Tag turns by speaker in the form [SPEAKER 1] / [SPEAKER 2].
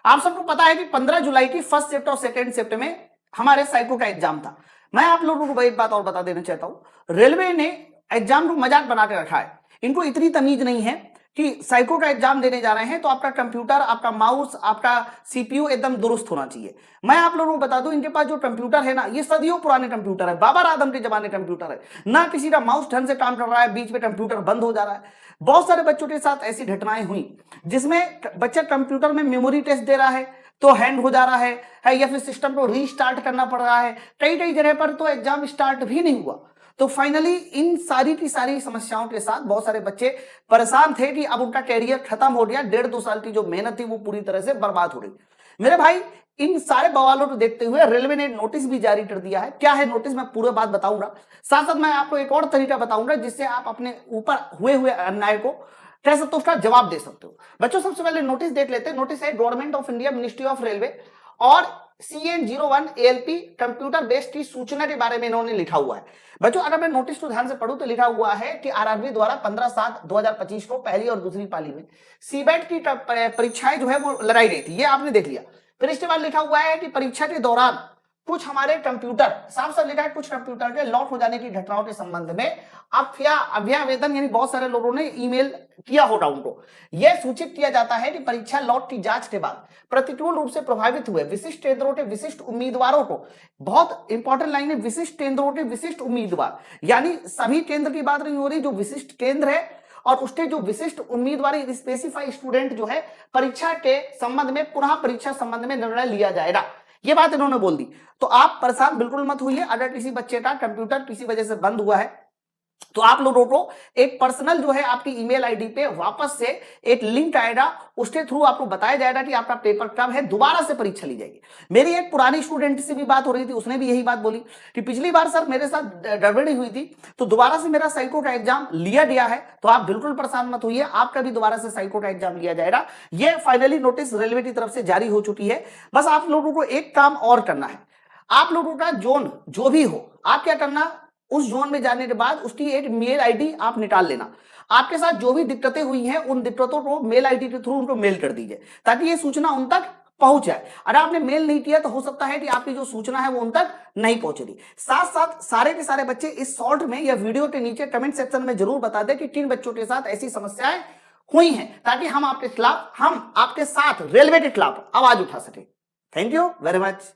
[SPEAKER 1] आप सबको पता है कि 15 जुलाई की फर्स्ट शिफ्ट और सेकेंड शिफ्ट में हमारे साइको का एग्जाम था। मैं आप लोगों को एक बात और बता देना चाहता हूं, रेलवे ने एग्जाम को मजाक बना के रखा है। इनको इतनी तमीज नहीं है कि साइको का एग्जाम देने जा रहे हैं तो आपका कंप्यूटर, आपका माउस, आपका सीपीयू एकदम दुरुस्त होना चाहिए। मैं आप लोगों को बता दूं, इनके पास जो कंप्यूटर है ना, ये सदियों पुराने कंप्यूटर है, बाबर आदम के जमाने कंप्यूटर है ना। किसी का माउस ढंग से काम कर रहा है, बीच में कंप्यूटर बंद हो जा रहा है। बहुत सारे बच्चों के साथ ऐसी घटनाएं हुई जिसमें बच्चा कंप्यूटर में मेमोरी टेस्ट दे रहा है तो हैंग हो जा रहा है या फिर सिस्टम को रीस्टार्ट करना पड़ रहा है। कई कई जगह पर तो एग्जाम स्टार्ट भी नहीं हुआ। तो फाइनली इन सारी की सारी समस्याओं के साथ बहुत सारे बच्चे परेशान थे कि अब उनका कैरियर खत्म हो गया, 1.5-2 साल की जो मेहनत थी वो पूरी तरह से बर्बाद हो गई। मेरे भाई, इन सारे बवालों को देखते हुए रेलवे ने नोटिस भी जारी कर दिया है। क्या है नोटिस, मैं पूरा बात बताऊंगा। साथ साथ मैं आपको एक और तरीका बताऊंगा जिससे आप अपने ऊपर हुए अन्याय को कह सकते हो, उसका जवाब दे सकते हो। बच्चों, सबसे पहले नोटिस देख लेते हैं। नोटिस है government of India, ministry of railway और CN01 ALP कंप्यूटर बेस्ड की सूचना के बारे में इन्होंने लिखा हुआ है। बच्चों, अगर मैं नोटिस को ध्यान से पढ़ूं तो लिखा हुआ है कि RRB द्वारा 15/7/2025 को पहली और दूसरी पाली में सीबेट की परीक्षाएं जो है वो लगाई गई थी। ये आपने देख लिया। फिर इसके बाद लिखा हुआ है कि परीक्षा के दौरान कुछ हमारे कंप्यूटर, साफ साफ लिखा है, कुछ कंप्यूटर के लॉक हो जाने की घटनाओं के संबंध में अभ्यावेदन यानी बहुत सारे लोगों ने ईमेल किया होगा उनको। यह सूचित किया जाता है कि परीक्षा लॉट की जांच के बाद प्रतिकूल रूप से प्रभावित हुए विशिष्ट केंद्रों के विशिष्ट उम्मीदवारों को, बहुत इंपॉर्टेंट लाइन है, विशिष्ट केंद्रों के विशिष्ट उम्मीदवार, यानी सभी केंद्र की बात नहीं हो रही, जो विशिष्ट केंद्र है और उसके जो विशिष्ट उम्मीदवार स्पेसिफाई स्टूडेंट जो है, परीक्षा के संबंध में, पुनः परीक्षा संबंध में निर्णय लिया जाएगा। ये बात इन्होंने बोल दी। तो आप परेशान बिल्कुल मत होइए। अगर किसी बच्चे का कंप्यूटर किसी वजह से बंद हुआ है तो आप लोगों को एक पर्सनल जो है आपकी ईमेल आईडी पे वापस से एक लिंक आएगा, उसके थ्रू आपको बताया जाएगा कि आपका पेपर कब है, दोबारा से परीक्षा ली जाएगी। मेरी एक पुरानी स्टूडेंट से भी बात हो रही थी, उसने भी यही बात बोली कि पिछली बार सर मेरे साथ गड़बड़ी हुई थी तो दोबारा से मेरा साइको का एग्जाम लिया गया है। तो आप बिल्कुल परेशान मत होइए, आपका भी दोबारा से साइको का एग्जाम लिया जाएगा। यह फाइनली नोटिस रेलवे की तरफ से जारी हो चुकी है। बस आप लोगों को एक काम और करना है। आप लोगों का जोन जो भी हो, आप क्या करना, उस जोन में जाने के बाद उसकी एक मेल आईडी आप निकाल लेना। आपके साथ जो भी दिक्कतें हुई हैं उन दिक्कतों को मेल आईडी के थ्रू उनको मेल कर दीजिए ताकि ये सूचना उन तक पहुंच जाए। अगर आपने मेल नहीं किया तो हो सकता है कि आपकी जो सूचना है वो उन तक नहीं पहुंचेगी। साथ साथ सारे के सारे बच्चे इस शॉर्ट में या वीडियो के नीचे कमेंट सेक्शन में जरूर बता दें कि किन बच्चों के साथ ऐसी समस्याएं हुई हैं, ताकि हम आपके साथ रेलवे के खिलाफ आवाज उठा सके। Thank you very much.